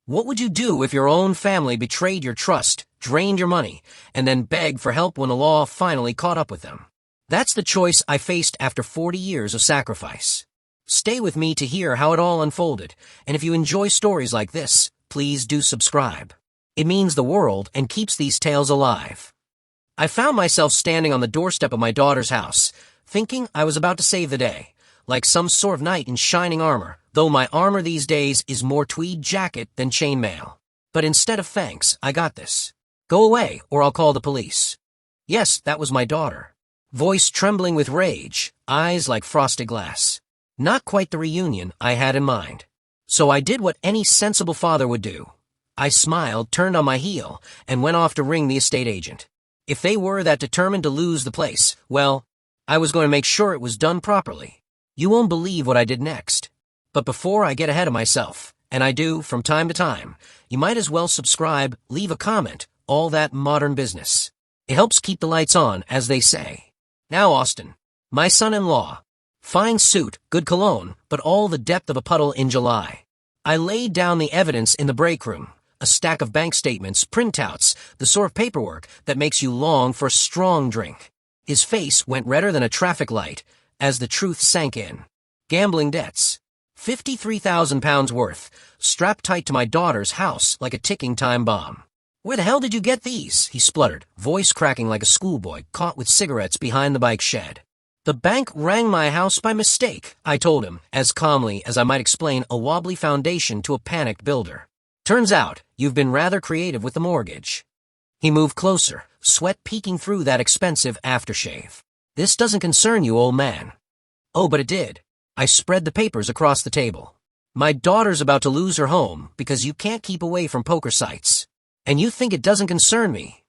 What would you do if your own family betrayed your trust, drained your money, and then begged for help when the law finally caught up with them? That's the choice I faced after 40 years of sacrifice. Stay with me to hear how it all unfolded, and if you enjoy stories like this, please do subscribe. It means the world and keeps these tales alive. I found myself standing on the doorstep of my daughter's house, thinking I was about to save the day, like some sort of knight in shining armor, though my armor these days is more tweed jacket than chainmail. But instead of thanks, I got this. Go away, or I'll call the police. Yes, that was my daughter. Voice trembling with rage, eyes like frosted glass. Not quite the reunion I had in mind. So I did what any sensible father would do. I smiled, turned on my heel, and went off to ring the estate agent. If they were that determined to lose the place, well, I was going to make sure it was done properly. You won't believe what I did next. But before I get ahead of myself, and I do from time to time, you might as well subscribe, leave a comment, all that modern business. It helps keep the lights on, as they say. Now, Austin, my son-in-law. Fine suit, good cologne, but all the depth of a puddle in July. I laid down the evidence in the break room, a stack of bank statements, printouts, the sort of paperwork that makes you long for a strong drink. His face went redder than a traffic light as the truth sank in. Gambling debts. £53,000 worth, strapped tight to my daughter's house like a ticking time bomb. Where the hell did you get these? He spluttered, voice cracking like a schoolboy caught with cigarettes behind the bike shed. The bank rang my house by mistake, I told him, as calmly as I might explain a wobbly foundation to a panicked builder. Turns out, you've been rather creative with the mortgage. He moved closer, sweat peeking through that expensive aftershave. This doesn't concern you, old man. Oh, but it did. I spread the papers across the table. My daughter's about to lose her home because you can't keep away from poker sites. And you think it doesn't concern me?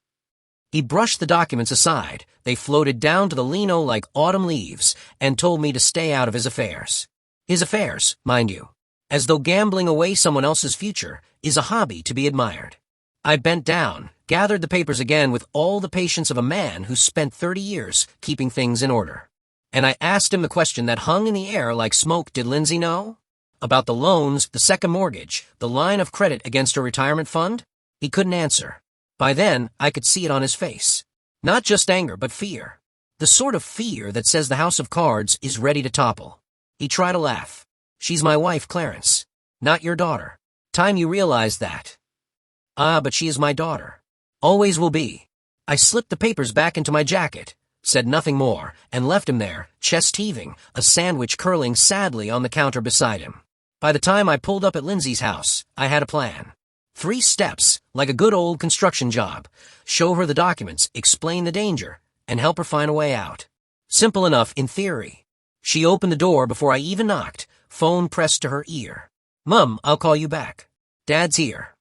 He brushed the documents aside. They floated down to the lino like autumn leaves and told me to stay out of his affairs. His affairs, mind you. As though gambling away someone else's future is a hobby to be admired. I bent down, gathered the papers again with all the patience of a man who spent 30 years keeping things in order. And I asked him the question that hung in the air like smoke. Did Lindsay know? About the loans, the second mortgage, the line of credit against her retirement fund? He couldn't answer. By then, I could see it on his face. Not just anger, but fear. The sort of fear that says the house of cards is ready to topple. He tried to laugh. She's my wife, Clarence. Not your daughter. Time you realize that. Ah, but she is my daughter. Always will be. I slipped the papers back into my jacket, said nothing more, and left him there, chest heaving, a sandwich curling sadly on the counter beside him. By the time I pulled up at Lindsay's house, I had a plan. 3 steps, like a good old construction job. Show her the documents, explain the danger, and help her find a way out. Simple enough in theory. She opened the door before I even knocked, phone pressed to her ear. Mum, I'll call you back. Dad's here.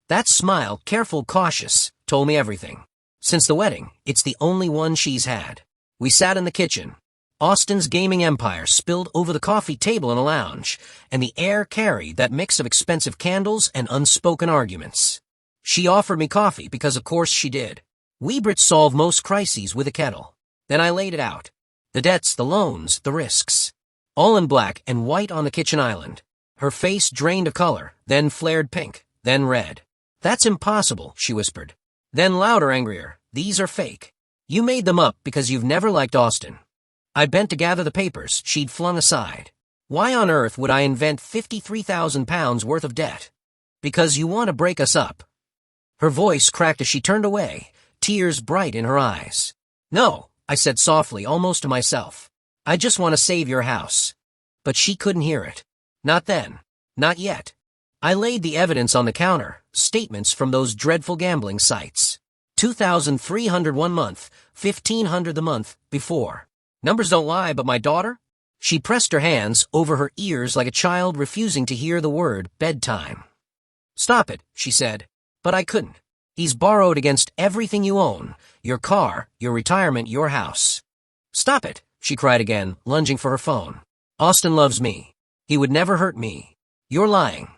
That smile, careful, cautious, told me everything. Since the wedding, it's the only one she's had. We sat in the kitchen. Austin's gaming empire spilled over the coffee table in a lounge, and the air carried that mix of expensive candles and unspoken arguments. She offered me coffee because of course she did. We Brits solve most crises with a kettle. Then I laid it out. The debts, the loans, the risks. All in black and white on the kitchen island. Her face drained of color, then flared pink, then red. That's impossible, she whispered. Then louder, angrier. These are fake. You made them up because you've never liked Austin. I bent to gather the papers she'd flung aside. Why on earth would I invent £53,000 worth of debt? Because you want to break us up. Her voice cracked as she turned away, tears bright in her eyes. No, I said softly, almost to myself. I just want to save your house. But she couldn't hear it. Not then. Not yet. I laid the evidence on the counter, statements from those dreadful gambling sites. 2,300 one month, 1,500 the month before. Numbers don't lie, but my daughter? She pressed her hands over her ears like a child refusing to hear the word bedtime. Stop it, she said. But I couldn't. He's borrowed against everything you own, your car, your retirement, your house. Stop it, she cried again, lunging for her phone. Austin loves me. He would never hurt me. You're lying.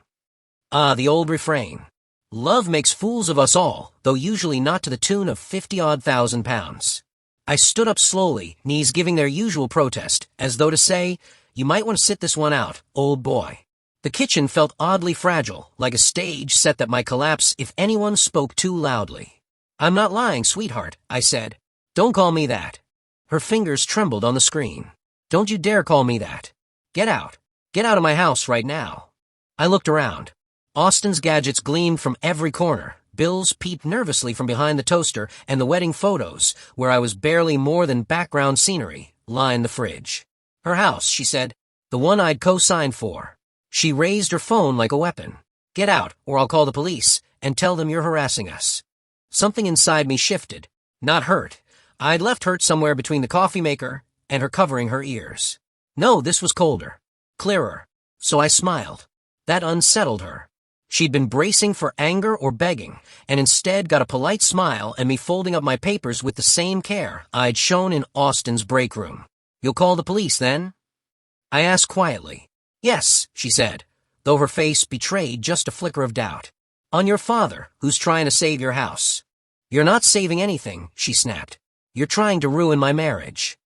Ah, the old refrain. Love makes fools of us all, though usually not to the tune of 50-odd thousand pounds. I stood up slowly, knees giving their usual protest, as though to say, you might want to sit this one out, old boy. The kitchen felt oddly fragile, like a stage set that might collapse if anyone spoke too loudly. "I'm not lying, sweetheart," I said. "Don't call me that." Her fingers trembled on the screen. "Don't you dare call me that. Get out. Get out of my house right now." I looked around. Austin's gadgets gleamed from every corner. Bills peeped nervously from behind the toaster, and the wedding photos, where I was barely more than background scenery, lined the fridge. "Her house," she said. "The one I'd co-signed for." She raised her phone like a weapon. "Get out, or I'll call the police, and tell them you're harassing us." Something inside me shifted. Not hurt. I'd left hurt somewhere between the coffee maker and her covering her ears. No, this was colder. Clearer. So I smiled. That unsettled her. She'd been bracing for anger or begging, and instead got a polite smile and me folding up my papers with the same care I'd shown in Austin's break room. "You'll call the police, then?" I asked quietly. "Yes," she said, though her face betrayed just a flicker of doubt. "On your father, who's trying to save your house." "You're not saving anything," she snapped. "You're trying to ruin my marriage."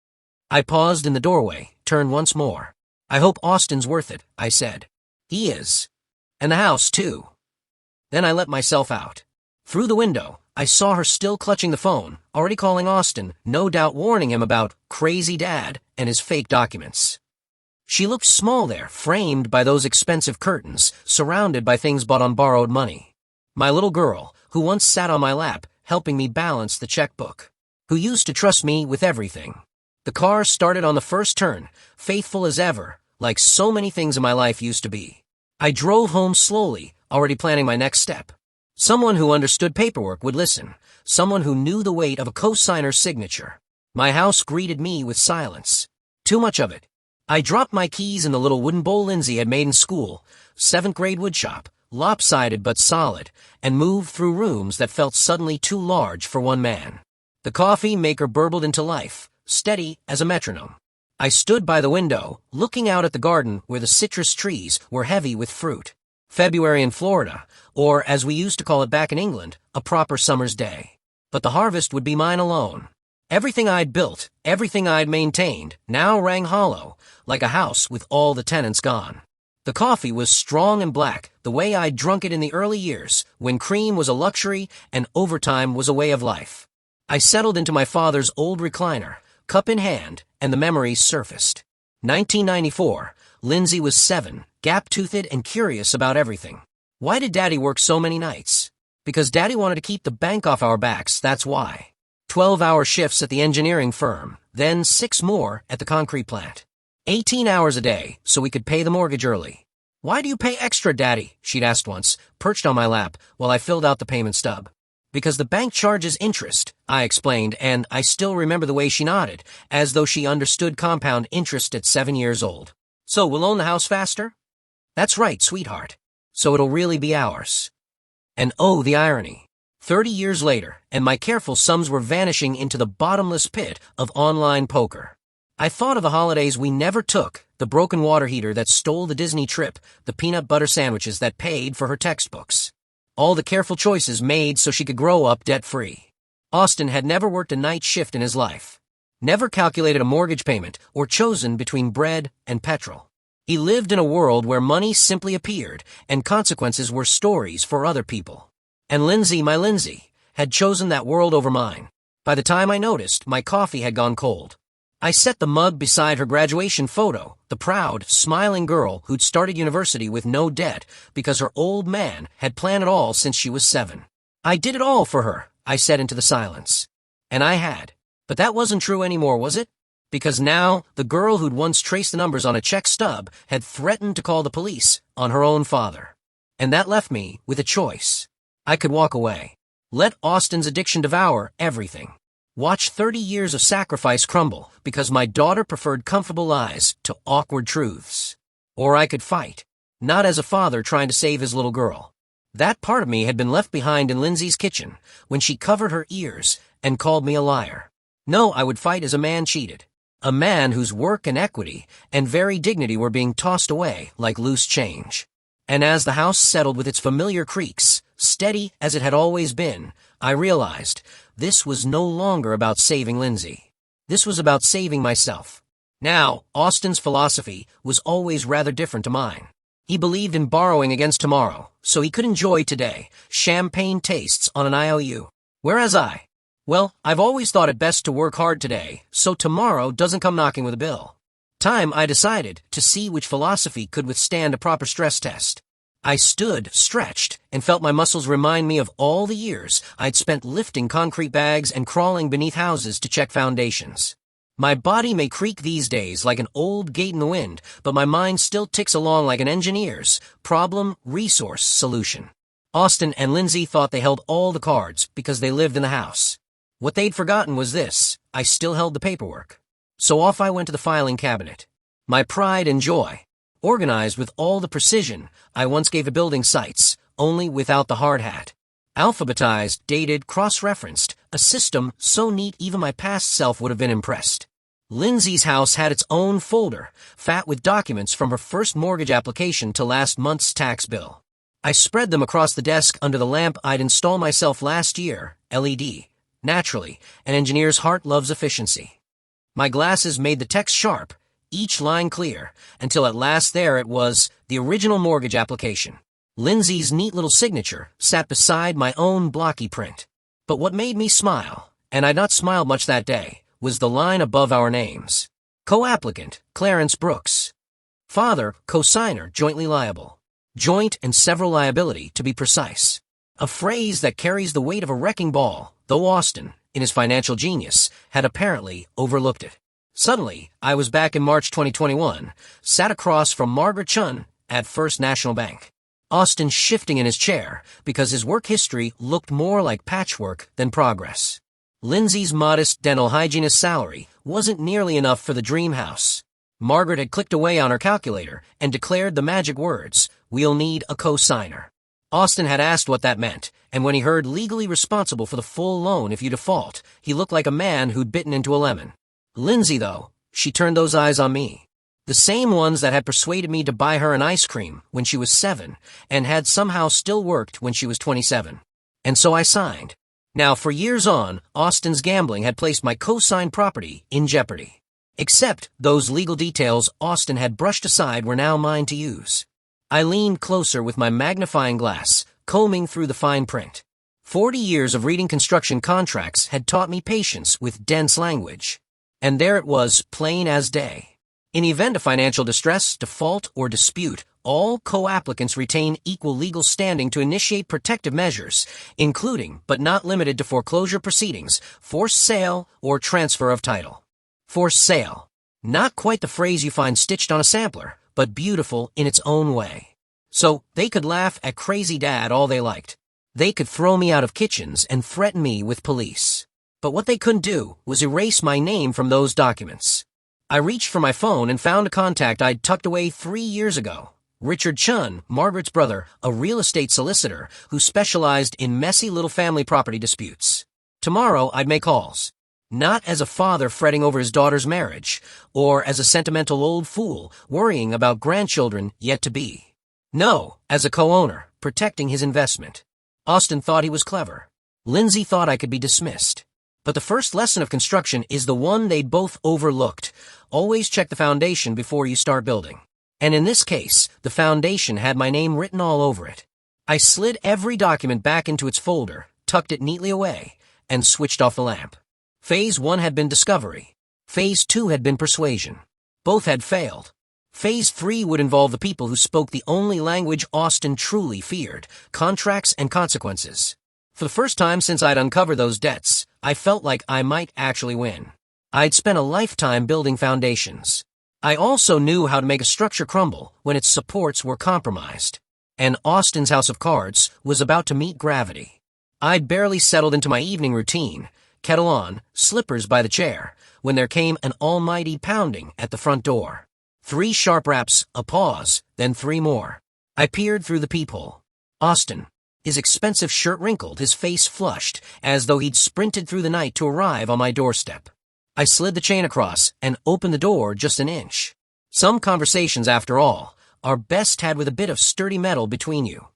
I paused in the doorway, turned once more. "I hope Austin's worth it," I said. "He is. And the house, too." Then I let myself out. Through the window, I saw her still clutching the phone, already calling Austin, no doubt warning him about crazy dad and his fake documents. She looked small there, framed by those expensive curtains, surrounded by things bought on borrowed money. My little girl, who once sat on my lap, helping me balance the checkbook. Who used to trust me with everything. The car started on the first turn, faithful as ever, like so many things in my life used to be. I drove home slowly, already planning my next step. Someone who understood paperwork would listen. Someone who knew the weight of a co-signer's signature. My house greeted me with silence. Too much of it. I dropped my keys in the little wooden bowl Lindsay had made in school, 7th grade woodshop, lopsided but solid, and moved through rooms that felt suddenly too large for one man. The coffee maker burbled into life, steady as a metronome. I stood by the window, looking out at the garden where the citrus trees were heavy with fruit. February in Florida, or as we used to call it back in England, a proper summer's day. But the harvest would be mine alone. Everything I'd built, everything I'd maintained, now rang hollow, like a house with all the tenants gone. The coffee was strong and black, the way I'd drunk it in the early years, when cream was a luxury and overtime was a way of life. I settled into my father's old recliner, cup in hand, and the memories surfaced. 1994, Lindsay was 7, gap-toothed and curious about everything. Why did Daddy work so many nights? Because Daddy wanted to keep the bank off our backs, that's why. 12-hour shifts at the engineering firm, then 6 more at the concrete plant. 18 hours a day, so we could pay the mortgage early. "Why do you pay extra, Daddy?" she'd asked once, perched on my lap, while I filled out the payment stub. "Because the bank charges interest," I explained, and I still remember the way she nodded, as though she understood compound interest at 7 years old. "So we'll own the house faster?" "That's right, sweetheart. So it'll really be ours." And oh, the irony. 30 years later, and my careful sums were vanishing into the bottomless pit of online poker. I thought of the holidays we never took, the broken water heater that stole the Disney trip, the peanut butter sandwiches that paid for her textbooks. All the careful choices made so she could grow up debt-free. Austin had never worked a night shift in his life. Never calculated a mortgage payment or chosen between bread and petrol. He lived in a world where money simply appeared and consequences were stories for other people. And Lindsay, my Lindsay, had chosen that world over mine. By the time I noticed, my coffee had gone cold. I set the mug beside her graduation photo, the proud, smiling girl who'd started university with no debt because her old man had planned it all since she was 7. "I did it all for her," I said into the silence. And I had. But that wasn't true anymore, was it? Because now, the girl who'd once traced the numbers on a check stub had threatened to call the police on her own father. And that left me with a choice. I could walk away. Let Austin's addiction devour everything. Watch 30 years of sacrifice crumble because my daughter preferred comfortable lies to awkward truths. Or I could fight. Not as a father trying to save his little girl. That part of me had been left behind in Lindsay's kitchen when she covered her ears and called me a liar. No, I would fight as a man cheated. A man whose work and equity and very dignity were being tossed away like loose change. And as the house settled with its familiar creaks, steady as it had always been, I realized this was no longer about saving Lindsay. This was about saving myself. Now, Austin's philosophy was always rather different to mine. He believed in borrowing against tomorrow, so he could enjoy today, champagne tastes on an IOU. Whereas I've always thought it best to work hard today, so tomorrow doesn't come knocking with a bill. Time, I decided, to see which philosophy could withstand a proper stress test. I stood, stretched, and felt my muscles remind me of all the years I'd spent lifting concrete bags and crawling beneath houses to check foundations. My body may creak these days like an old gate in the wind, but my mind still ticks along like an engineer's. Problem, resource, solution. Austin and Lindsay thought they held all the cards because they lived in the house. What they'd forgotten was this: I still held the paperwork. So off I went to the filing cabinet. My pride and joy. Organized with all the precision I once gave a building sites, only without the hard hat. Alphabetized, dated, cross-referenced, a system so neat even my past self would have been impressed. Lindsay's house had its own folder, fat with documents from her first mortgage application to last month's tax bill. I spread them across the desk under the lamp I'd installed myself last year, LED. Naturally, an engineer's heart loves efficiency. My glasses made the text sharp, each line clear, until at last there it was, the original mortgage application. Lindsay's neat little signature sat beside my own blocky print. But what made me smile, and I'd not smiled much that day, was the line above our names. Co-applicant, Clarence Brooks. Father, co-signer, jointly liable. Joint and several liability, to be precise. A phrase that carries the weight of a wrecking ball, though Austin, in his financial genius, had apparently overlooked it. Suddenly, I was back in March 2021, sat across from Margaret Chun at First National Bank. Austin shifting in his chair because his work history looked more like patchwork than progress. Lindsay's modest dental hygienist salary wasn't nearly enough for the dream house. Margaret had clicked away on her calculator and declared the magic words, "We'll need a co-signer." Austin had asked what that meant, and when he heard legally responsible for the full loan if you default, he looked like a man who'd bitten into a lemon. Lindsay, though, she turned those eyes on me. The same ones that had persuaded me to buy her an ice cream when she was 7 and had somehow still worked when she was 27. And so I signed. Now, for years on, Austin's gambling had placed my co-signed property in jeopardy. Except those legal details Austin had brushed aside were now mine to use. I leaned closer with my magnifying glass, combing through the fine print. 40 years of reading construction contracts had taught me patience with dense language. And there it was, plain as day. In the event of financial distress, default, or dispute, all co-applicants retain equal legal standing to initiate protective measures, including, but not limited to foreclosure proceedings, forced sale, or transfer of title. Forced sale. Not quite the phrase you find stitched on a sampler, but beautiful in its own way. So, they could laugh at Crazy Dad all they liked. They could throw me out of kitchens and threaten me with police. But what they couldn't do was erase my name from those documents. I reached for my phone and found a contact I'd tucked away 3 years ago. Richard Chun, Margaret's brother, a real estate solicitor who specialized in messy little family property disputes. Tomorrow I'd make calls. Not as a father fretting over his daughter's marriage, or as a sentimental old fool worrying about grandchildren yet to be. No, as a co-owner, protecting his investment. Austin thought he was clever. Lindsay thought I could be dismissed. But the first lesson of construction is the one they'd both overlooked. Always check the foundation before you start building. And in this case, the foundation had my name written all over it. I slid every document back into its folder, tucked it neatly away, and switched off the lamp. Phase 1 had been discovery. Phase 2 had been persuasion. Both had failed. Phase 3 would involve the people who spoke the only language Austin truly feared, contracts and consequences. For the first time since I'd uncovered those debts, I felt like I might actually win. I'd spent a lifetime building foundations. I also knew how to make a structure crumble when its supports were compromised. And Austin's house of cards was about to meet gravity. I'd barely settled into my evening routine, kettle on, slippers by the chair, when there came an almighty pounding at the front door. 3 sharp raps, a pause, then 3 more. I peered through the peephole. Austin. His expensive shirt wrinkled, his face flushed, as though he'd sprinted through the night to arrive on my doorstep. I slid the chain across and opened the door just an inch. Some conversations, after all, are best had with a bit of sturdy metal between you.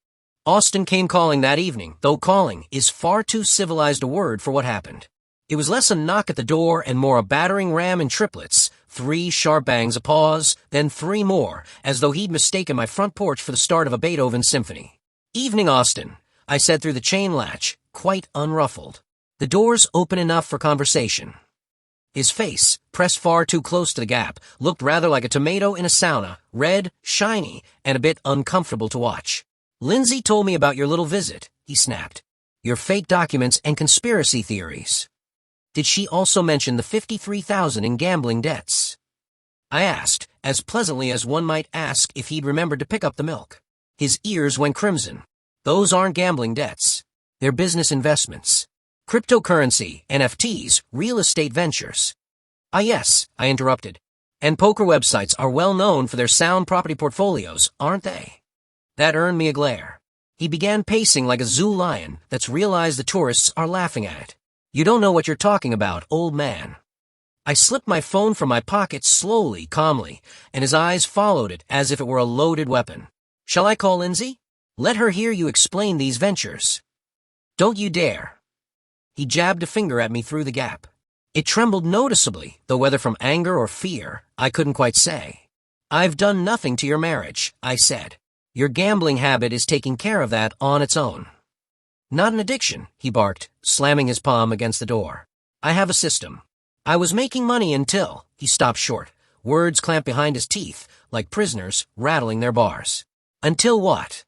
Austin came calling that evening, though calling is far too civilized a word for what happened. It was less a knock at the door and more a battering ram in triplets, 3 sharp bangs, a pause, then 3 more, as though he'd mistaken my front porch for the start of a Beethoven symphony. "Evening, Austin," I said through the chain latch, quite unruffled. The door's open enough for conversation. His face, pressed far too close to the gap, looked rather like a tomato in a sauna, red, shiny, and a bit uncomfortable to watch. "Lindsay told me about your little visit," he snapped. "Your fake documents and conspiracy theories." "Did she also mention the $53,000 in gambling debts?" I asked, as pleasantly as one might ask if he'd remembered to pick up the milk. His ears went crimson. "Those aren't gambling debts. They're business investments. Cryptocurrency, NFTs, real estate ventures." "Ah yes," I interrupted. "And poker websites are well known for their sound property portfolios, aren't they?" That earned me a glare. He began pacing like a zoo lion that's realized the tourists are laughing at it. "You don't know what you're talking about, old man." I slipped my phone from my pocket slowly, calmly, and his eyes followed it as if it were a loaded weapon. "Shall I call Lindsay? Let her hear you explain these ventures." "Don't you dare." He jabbed a finger at me through the gap. It trembled noticeably, though whether from anger or fear, I couldn't quite say. "I've done nothing to your marriage," I said. "Your gambling habit is taking care of that on its own." "Not an addiction," he barked, slamming his palm against the door. "I have a system. I was making money until—" He stopped short, words clamped behind his teeth, like prisoners rattling their bars. "Until what?"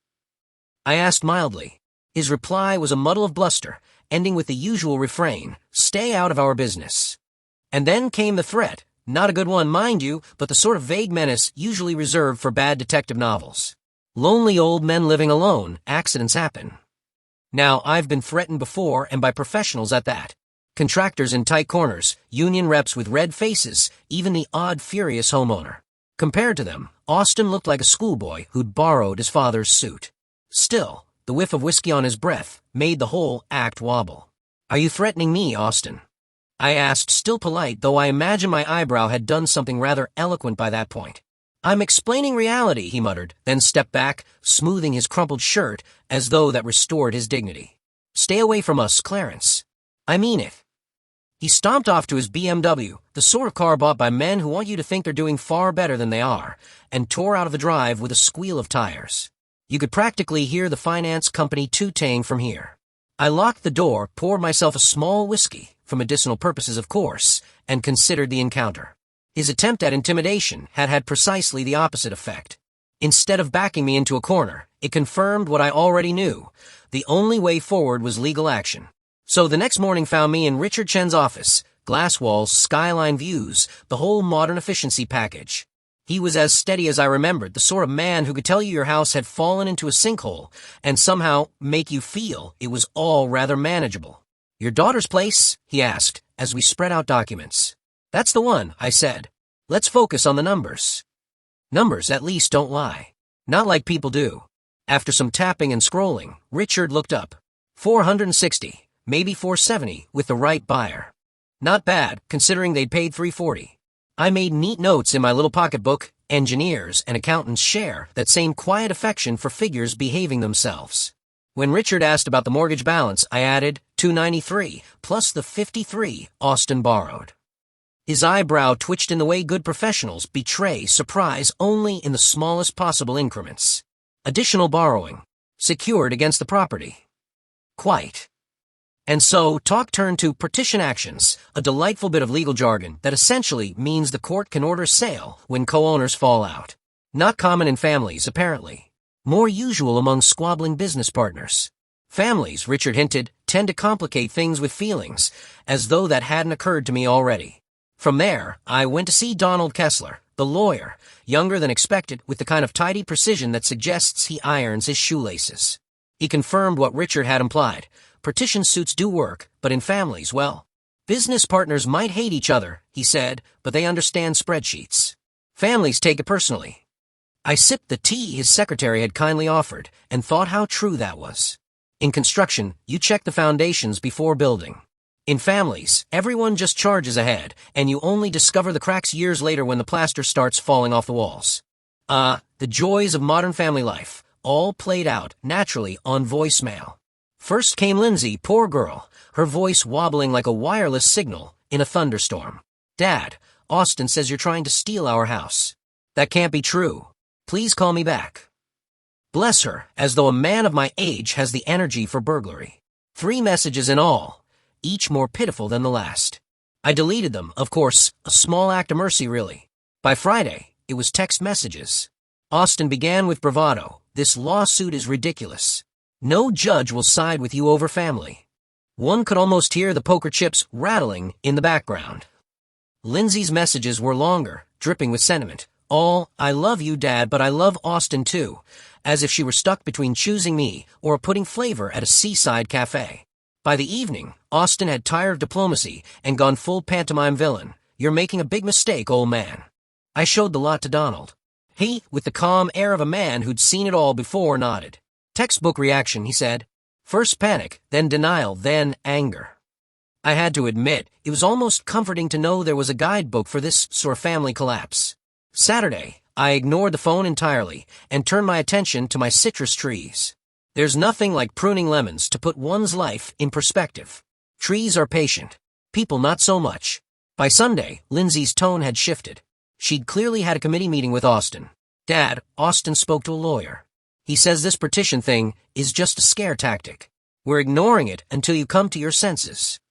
I asked mildly. His reply was a muddle of bluster, ending with the usual refrain, "Stay out of our business." And then came the threat, not a good one, mind you, but the sort of vague menace usually reserved for bad detective novels. Lonely old men living alone, accidents happen. Now, I've been threatened before, and by professionals at that. Contractors in tight corners, union reps with red faces, even the odd furious homeowner. Compared to them, Austin looked like a schoolboy who'd borrowed his father's suit. Still, the whiff of whiskey on his breath made the whole act wobble. "Are you threatening me, Austin?" I asked, still polite, though I imagine my eyebrow had done something rather eloquent by that point. "I'm explaining reality," he muttered, then stepped back, smoothing his crumpled shirt as though that restored his dignity. "Stay away from us, Clarence. I mean it." He stomped off to his BMW, the sort of car bought by men who want you to think they're doing far better than they are, and tore out of the drive with a squeal of tires. You could practically hear the finance company toot-tang from here. I locked the door, poured myself a small whiskey, for medicinal purposes of course, and considered the encounter. His attempt at intimidation had had precisely the opposite effect. Instead of backing me into a corner, it confirmed what I already knew. The only way forward was legal action. So the next morning found me in Richard Chen's office, glass walls, skyline views, the whole modern efficiency package. He was as steady as I remembered, the sort of man who could tell you your house had fallen into a sinkhole and somehow make you feel it was all rather manageable. "Your daughter's place?" he asked, as we spread out documents. "That's the one," I said. "Let's focus on the numbers." Numbers, at least, don't lie. Not like people do. After some tapping and scrolling, Richard looked up. 460, maybe 470, with the right buyer. Not bad, considering they'd paid $340. I made neat notes in my little pocketbook. Engineers and accountants share that same quiet affection for figures behaving themselves. When Richard asked about the mortgage balance, I added $293, plus the $53 Austin borrowed. His eyebrow twitched in the way good professionals betray surprise only in the smallest possible increments. Additional borrowing, secured against the property. Quite. And so, talk turned to partition actions, a delightful bit of legal jargon that essentially means the court can order sale when co-owners fall out. Not common in families, apparently. More usual among squabbling business partners. Families, Richard hinted, tend to complicate things with feelings, as though that hadn't occurred to me already. From there, I went to see Donald Kessler, the lawyer, younger than expected, with the kind of tidy precision that suggests he irons his shoelaces. He confirmed what Richard had implied. Partition suits do work, but in families, well, business partners might hate each other, he said, but they understand spreadsheets. Families take it personally. I sipped the tea his secretary had kindly offered, and thought how true that was. In construction, you check the foundations before building. In families, everyone just charges ahead, and you only discover the cracks years later when the plaster starts falling off the walls. The joys of modern family life, all played out, naturally, on voicemail. First came Lindsay, poor girl, her voice wobbling like a wireless signal in a thunderstorm. "Dad, Austin says you're trying to steal our house. That can't be true. Please call me back. Bless her, as though a man of my age has the energy for burglary. 3 messages in all, each more pitiful than the last. I deleted them, of course, a small act of mercy really. By Friday, it was text messages. Austin began with bravado. This lawsuit is ridiculous. No judge will side with you over family. One could almost hear the poker chips rattling in the background. Lindsay's messages were longer, dripping with sentiment. All, I love you, Dad, but I love Austin too, as if she were stuck between choosing me or putting flavor at a seaside cafe. By the evening, Austin had tired of diplomacy and gone full pantomime villain. You're making a big mistake, old man. I showed the lot to Donald. He, with the calm air of a man who'd seen it all before, nodded. Textbook reaction, he said. First panic, then denial, then anger. I had to admit, it was almost comforting to know there was a guidebook for this sort of family collapse. Saturday, I ignored the phone entirely and turned my attention to my citrus trees. There's nothing like pruning lemons to put one's life in perspective. Trees are patient. People not so much. By Sunday, Lindsay's tone had shifted. She'd clearly had a committee meeting with Austin. Dad, Austin spoke to a lawyer. He says this petition thing is just a scare tactic. We're ignoring it until you come to your senses.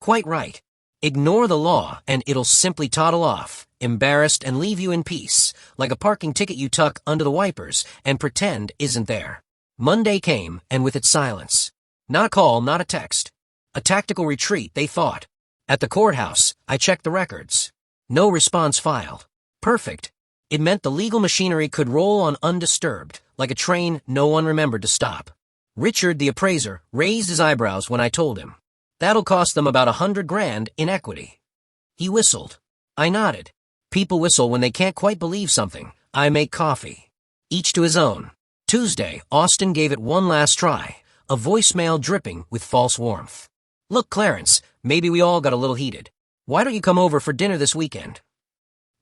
Quite right. Ignore the law and it'll simply toddle off, embarrassed, and leave you in peace, like a parking ticket you tuck under the wipers and pretend isn't there. Monday came, and with it silence. Not a call, not a text. A tactical retreat, they thought. At the courthouse, I checked the records. No response filed. Perfect. It meant the legal machinery could roll on undisturbed, like a train no one remembered to stop. Richard, the appraiser, raised his eyebrows when I told him. That'll cost them about $100,000 in equity. He whistled. I nodded. People whistle when they can't quite believe something. I make coffee. Each to his own. Tuesday, Austin gave it one last try, a voicemail dripping with false warmth. Look, Clarence, maybe we all got a little heated. Why don't you come over for dinner this weekend?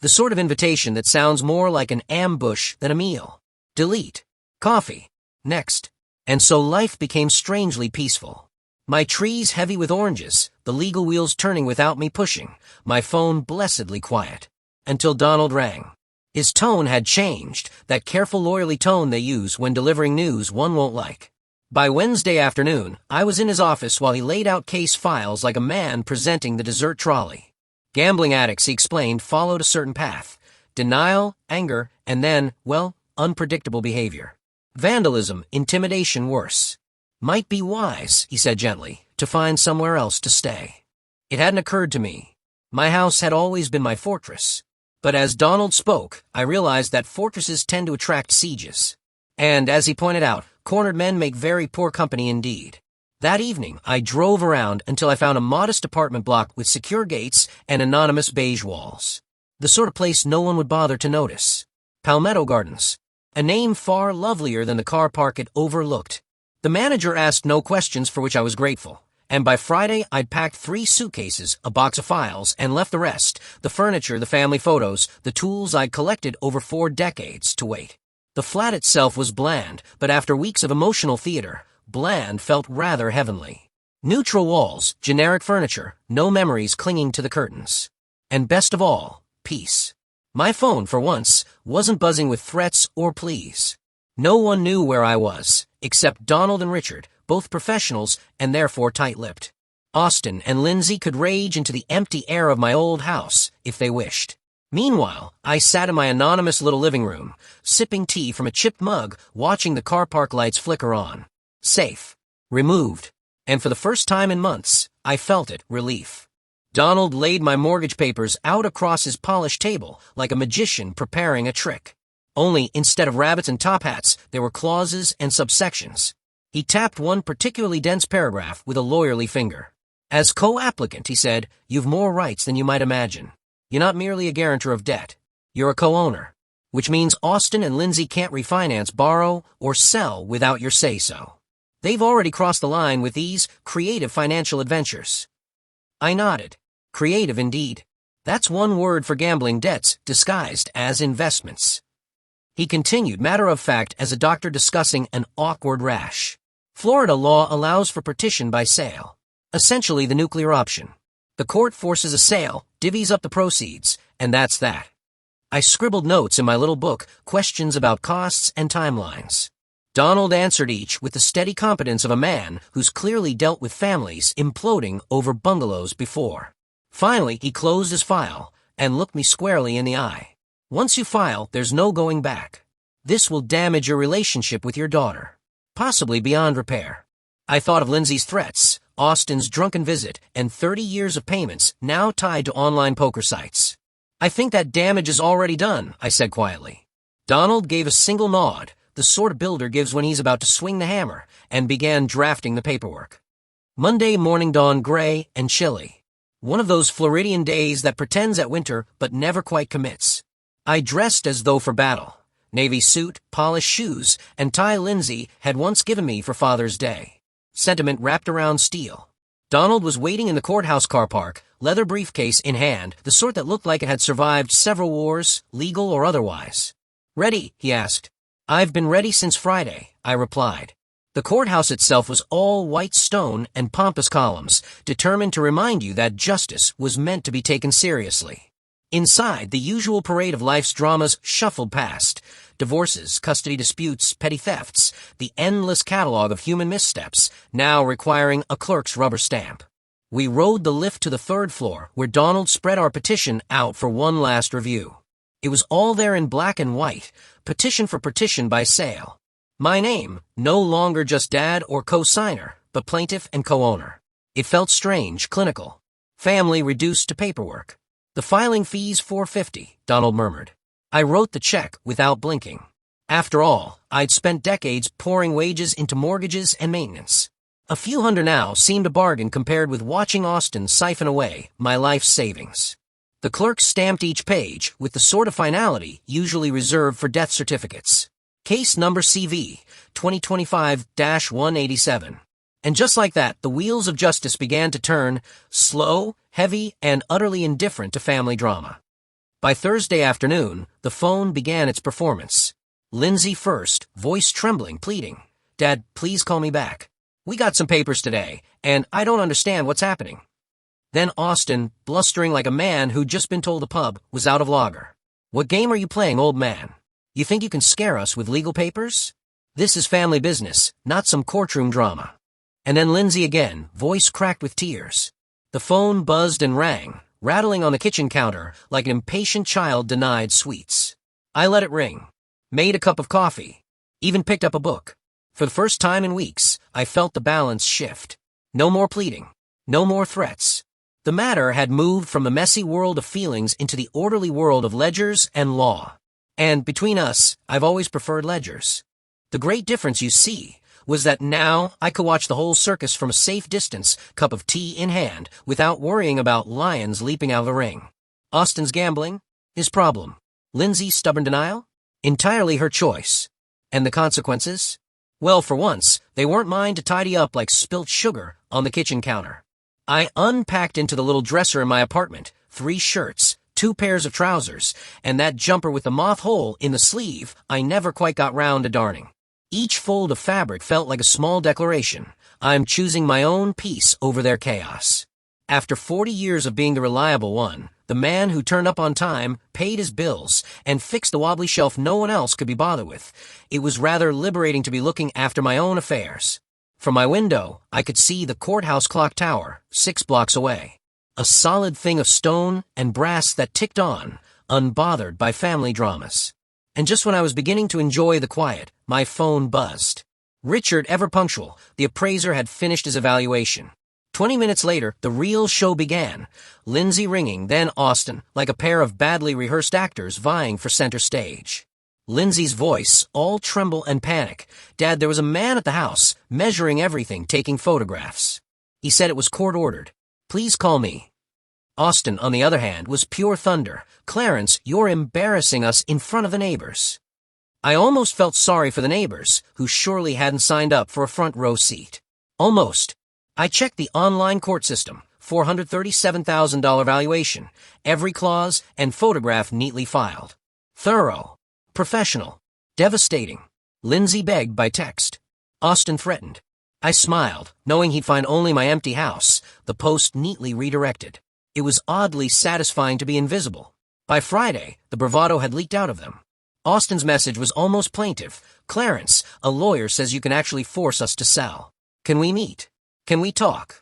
The sort of invitation that sounds more like an ambush than a meal. Delete. Coffee. Next. And so life became strangely peaceful. My trees heavy with oranges, the legal wheels turning without me pushing, my phone blessedly quiet. Until Donald rang. His tone had changed, that careful lawyerly tone they use when delivering news one won't like. By Wednesday afternoon, I was in his office while he laid out case files like a man presenting the dessert trolley. Gambling addicts, he explained, followed a certain path. Denial, anger, and then, well, unpredictable behavior. Vandalism, intimidation, worse. Might be wise, he said gently, to find somewhere else to stay. It hadn't occurred to me. My house had always been my fortress. But as Donald spoke, I realized that fortresses tend to attract sieges. And, as he pointed out, cornered men make very poor company indeed. That evening, I drove around until I found a modest apartment block with secure gates and anonymous beige walls. The sort of place no one would bother to notice. Palmetto Gardens. A name far lovelier than the car park it overlooked. The manager asked no questions, for which I was grateful. And by Friday, I'd packed 3 suitcases, a box of files, and left the rest, the furniture, the family photos, the tools I'd collected over 4 decades, to wait. The flat itself was bland, but after weeks of emotional theater, bland felt rather heavenly. Neutral walls, generic furniture, no memories clinging to the curtains. And best of all, peace. My phone, for once, wasn't buzzing with threats or pleas. No one knew where I was, except Donald and Richard, both professionals and therefore tight-lipped. Austin and Lindsay could rage into the empty air of my old house if they wished. Meanwhile, I sat in my anonymous little living room, sipping tea from a chipped mug, watching the car park lights flicker on. Safe. Removed. And for the first time in months, I felt it, relief. Donald laid my mortgage papers out across his polished table like a magician preparing a trick. Only, instead of rabbits and top hats, there were clauses and subsections. He tapped one particularly dense paragraph with a lawyerly finger. As co-applicant, he said, you've more rights than you might imagine. You're not merely a guarantor of debt. You're a co-owner. Which means Austin and Lindsay can't refinance, borrow, or sell without your say-so. They've already crossed the line with these creative financial adventures. I nodded. Creative indeed. That's one word for gambling debts disguised as investments. He continued, matter of fact, as a doctor discussing an awkward rash. Florida law allows for partition by sale. Essentially the nuclear option. The court forces a sale, divvies up the proceeds, and that's that. I scribbled notes in my little book, questions about costs and timelines. Donald answered each with the steady competence of a man who's clearly dealt with families imploding over bungalows before. Finally, he closed his file and looked me squarely in the eye. Once you file, there's no going back. This will damage your relationship with your daughter, possibly beyond repair. I thought of Lindsay's threats, Austin's drunken visit, and 30 years of payments now tied to online poker sites. I think that damage is already done, I said quietly. Donald gave a single nod, the sort a builder gives when he's about to swing the hammer, and began drafting the paperwork. Monday morning dawned gray and chilly. One of those Floridian days that pretends at winter but never quite commits. I dressed as though for battle. Navy suit, polished shoes, and tie Lindsay had once given me for Father's Day. Sentiment wrapped around steel. Donald was waiting in the courthouse car park, leather briefcase in hand, the sort that looked like it had survived several wars, legal or otherwise. "Ready?" he asked. "I've been ready since Friday," I replied. The courthouse itself was all white stone and pompous columns, determined to remind you that justice was meant to be taken seriously. Inside, the usual parade of life's dramas shuffled past. Divorces, custody disputes, petty thefts, the endless catalog of human missteps, now requiring a clerk's rubber stamp. We rode the lift to the third floor, where Donald spread our petition out for one last review. It was all there in black and white, petition for petition by sale. My name, no longer just dad or co-signer, but plaintiff and co-owner. It felt strange, clinical. Family reduced to paperwork. "The filing fee's $450, Donald murmured. I wrote the check without blinking. After all, I'd spent decades pouring wages into mortgages and maintenance. A few hundred now seemed a bargain compared with watching Austin siphon away my life's savings. The clerk stamped each page with the sort of finality usually reserved for death certificates. Case number CV, 2025-187. And just like that, the wheels of justice began to turn, slow, heavy, and utterly indifferent to family drama. By Thursday afternoon, the phone began its performance. Lindsay first, voice trembling, pleading, "Dad, please call me back. We got some papers today, and I don't understand what's happening." Then Austin, blustering like a man who'd just been told the pub was out of lager. "What game are you playing, old man? You think you can scare us with legal papers? This is family business, not some courtroom drama." And then Lindsay again, voice cracked with tears. The phone buzzed and rang, rattling on the kitchen counter like an impatient child denied sweets. I let it ring, made a cup of coffee, even picked up a book. For the first time in weeks, I felt the balance shift. No more pleading, no more threats. The matter had moved from the messy world of feelings into the orderly world of ledgers and law. And between us, I've always preferred ledgers. The great difference, you see, was that now I could watch the whole circus from a safe distance, cup of tea in hand, without worrying about lions leaping out of the ring. Austin's gambling? His problem. Lindsay's stubborn denial? Entirely her choice. And the consequences? Well, for once, they weren't mine to tidy up like spilt sugar on the kitchen counter. I unpacked into the little dresser in my apartment, 3 shirts, 2 pairs of trousers, and that jumper with the moth hole in the sleeve I never quite got round to darning. Each fold of fabric felt like a small declaration. I'm choosing my own peace over their chaos. After 40 years of being the reliable one, the man who turned up on time, paid his bills, and fixed the wobbly shelf no one else could be bothered with, it was rather liberating to be looking after my own affairs. From my window, I could see the courthouse clock tower, 6 blocks away. A solid thing of stone and brass that ticked on, unbothered by family dramas. And just when I was beginning to enjoy the quiet, my phone buzzed. Richard, ever punctual, the appraiser, had finished his evaluation. 20 minutes later, the real show began. Lindsay ringing, then Austin, like a pair of badly rehearsed actors vying for center stage. Lindsay's voice, all tremble and panic. "Dad, there was a man at the house, measuring everything, taking photographs. He said it was court-ordered. Please call me." Austin, on the other hand, was pure thunder. "Clarence, you're embarrassing us in front of the neighbors." I almost felt sorry for the neighbors, who surely hadn't signed up for a front row seat. Almost. I checked the online court system, $437,000 valuation, every clause and photograph neatly filed. Thorough. Professional. Devastating. Lindsay begged by text. Austin threatened. I smiled, knowing he'd find only my empty house, the post neatly redirected. It was oddly satisfying to be invisible. By Friday, the bravado had leaked out of them. Austin's message was almost plaintive. Clarence, a lawyer says you can actually force us to sell. Can we meet? Can we talk?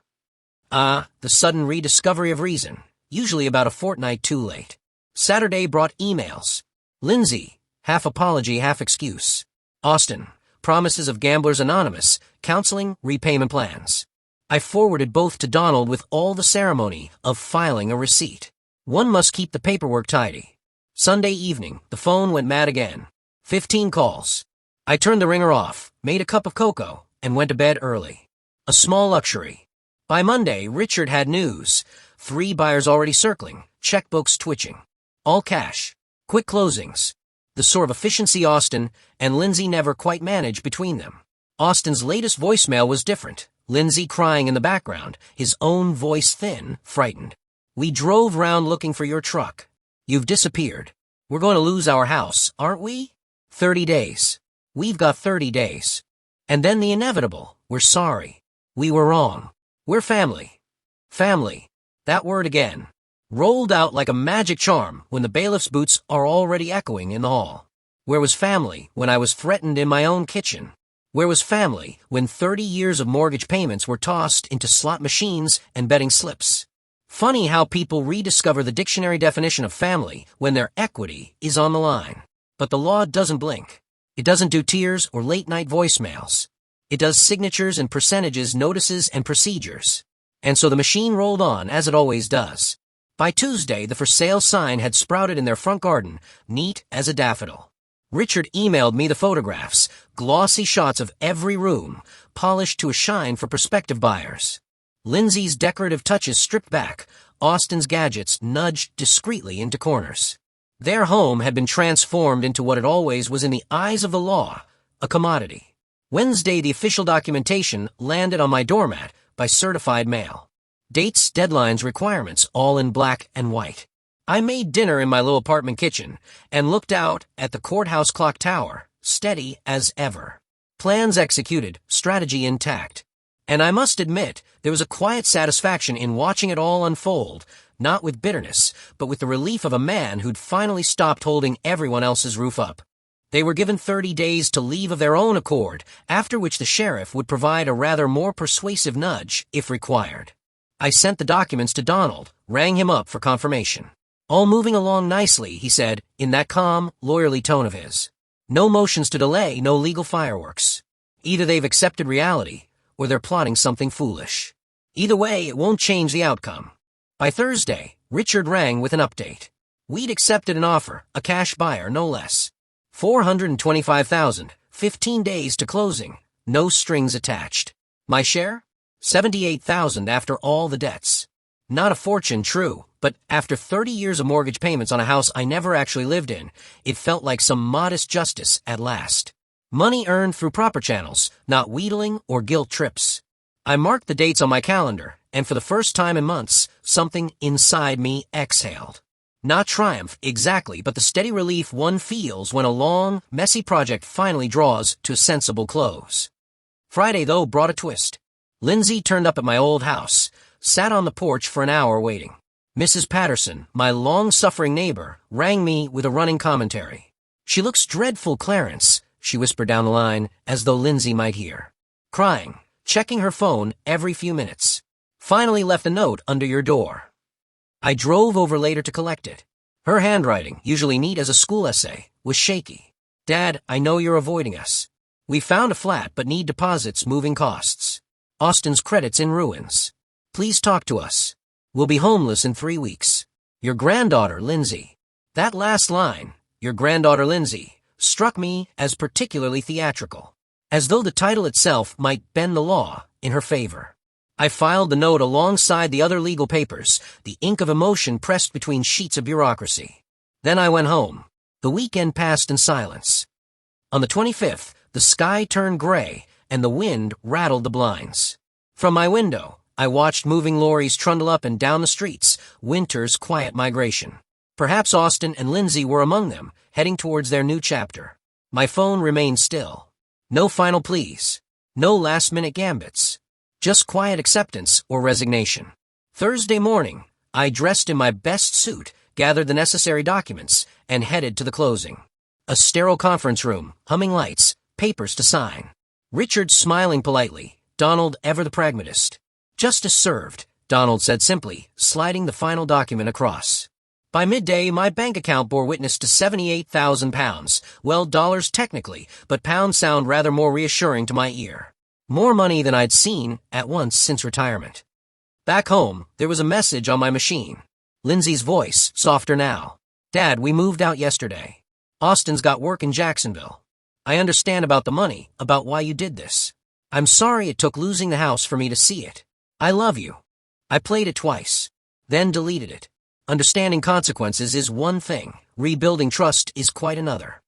The sudden rediscovery of reason, usually about a fortnight too late. Saturday brought emails. Lindsay, half apology, half excuse. Austin, promises of Gamblers Anonymous, counseling, repayment plans. I forwarded both to Donald with all the ceremony of filing a receipt. One must keep the paperwork tidy. Sunday evening, the phone went mad again. 15 calls. I turned the ringer off, made a cup of cocoa, and went to bed early. A small luxury. By Monday, Richard had news. 3 buyers already circling, checkbooks twitching. All cash. Quick closings. The sort of efficiency Austin and Lindsay never quite managed between them. Austin's latest voicemail was different. Lindsay crying in the background, his own voice thin, frightened. We drove round looking for your truck. You've disappeared. We're going to lose our house, aren't we? 30 days. We've got 30 days. And then the inevitable. We're sorry. We were wrong. We're family. Family. That word again. Rolled out like a magic charm when the bailiff's boots are already echoing in the hall. Where was family when I was threatened in my own kitchen? Where was family when 30 years of mortgage payments were tossed into slot machines and betting slips? Funny how people rediscover the dictionary definition of family when their equity is on the line. But the law doesn't blink. It doesn't do tears or late-night voicemails. It does signatures and percentages, notices and procedures. And so the machine rolled on, as it always does. By Tuesday, the for sale sign had sprouted in their front garden, neat as a daffodil. Richard emailed me the photographs, glossy shots of every room, polished to a shine for prospective buyers. Lindsay's decorative touches stripped back, Austin's gadgets nudged discreetly into corners. Their home had been transformed into what it always was in the eyes of the law, a commodity. Wednesday, the official documentation landed on my doormat by certified mail. Dates, deadlines, requirements, all in black and white. I made dinner in my little apartment kitchen and looked out at the courthouse clock tower, steady as ever. Plans executed, strategy intact. And I must admit, there was a quiet satisfaction in watching it all unfold, not with bitterness, but with the relief of a man who'd finally stopped holding everyone else's roof up. They were given 30 days to leave of their own accord, after which the sheriff would provide a rather more persuasive nudge if required. I sent the documents to Donald, rang him up for confirmation. All moving along nicely, he said, in that calm, lawyerly tone of his. No motions to delay, no legal fireworks. Either they've accepted reality, or they're plotting something foolish. Either way, it won't change the outcome. By Thursday, Richard rang with an update. We'd accepted an offer, a cash buyer, no less. $425,000, 15 days to closing, no strings attached. My share? $78,000 after all the debts. Not a fortune, true, but after 30 years of mortgage payments on a house I never actually lived in, it felt like some modest justice at last. Money earned through proper channels, not wheedling or guilt trips. I marked the dates on my calendar, and for the first time in months, something inside me exhaled. Not triumph, exactly, but the steady relief one feels when a long, messy project finally draws to a sensible close. Friday, though, brought a twist. Lindsay turned up at my old house, sat on the porch for an hour waiting. Mrs. Patterson, my long-suffering neighbor, rang me with a running commentary. She looks dreadful, Clarence, she whispered down the line, as though Lindsay might hear. Crying, checking her phone every few minutes. Finally left a note under your door. I drove over later to collect it. Her handwriting, usually neat as a school essay, was shaky. Dad, I know you're avoiding us. We found a flat but need deposits, moving costs. Austin's credit's in ruins. Please talk to us. We'll be homeless in 3 weeks. Your granddaughter, Lindsay. That last line, your granddaughter, Lindsay, struck me as particularly theatrical, as though the title itself might bend the law in her favor. I filed the note alongside the other legal papers, the ink of emotion pressed between sheets of bureaucracy. Then I went home. The weekend passed in silence. On the 25th, the sky turned gray, and the wind rattled the blinds. From my window, I watched moving lorries trundle up and down the streets, winter's quiet migration. Perhaps Austin and Lindsay were among them, heading towards their new chapter. My phone remained still. No final pleas. No last-minute gambits. Just quiet acceptance or resignation. Thursday morning, I dressed in my best suit, gathered the necessary documents, and headed to the closing. A sterile conference room, humming lights, papers to sign. Richard smiling politely, Donald ever the pragmatist. Justice served, Donald said simply, sliding the final document across. By midday, my bank account bore witness to £78,000. Well, dollars technically, but pounds sound rather more reassuring to my ear. More money than I'd seen at once since retirement. Back home, there was a message on my machine. Lindsay's voice, softer now. Dad, we moved out yesterday. Austin's got work in Jacksonville. I understand about the money, about why you did this. I'm sorry it took losing the house for me to see it. I love you. I played it twice, then deleted it. Understanding consequences is one thing, rebuilding trust is quite another.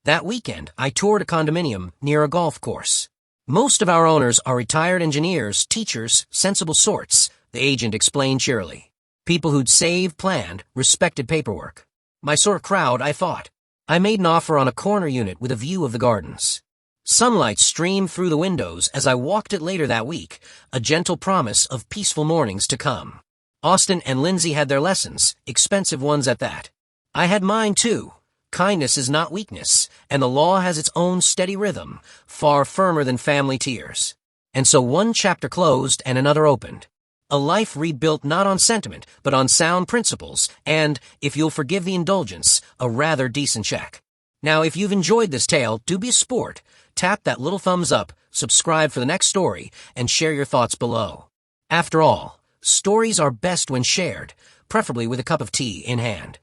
That weekend, I toured a condominium near a golf course. Most of our owners are retired engineers, teachers, sensible sorts, the agent explained cheerily. People who'd saved, planned, respected paperwork. My sort of crowd, I thought. I made an offer on a corner unit with a view of the gardens. Sunlight streamed through the windows as I walked it later that week, a gentle promise of peaceful mornings to come. Austin and Lindsay had their lessons, expensive ones at that. I had mine too. Kindness is not weakness, and the law has its own steady rhythm, far firmer than family tears. And so one chapter closed and another opened. A life rebuilt not on sentiment, but on sound principles, and, if you'll forgive the indulgence, a rather decent check. Now, if you've enjoyed this tale, do be a sport. Tap that little thumbs up, subscribe for the next story, and share your thoughts below. After all, stories are best when shared, preferably with a cup of tea in hand.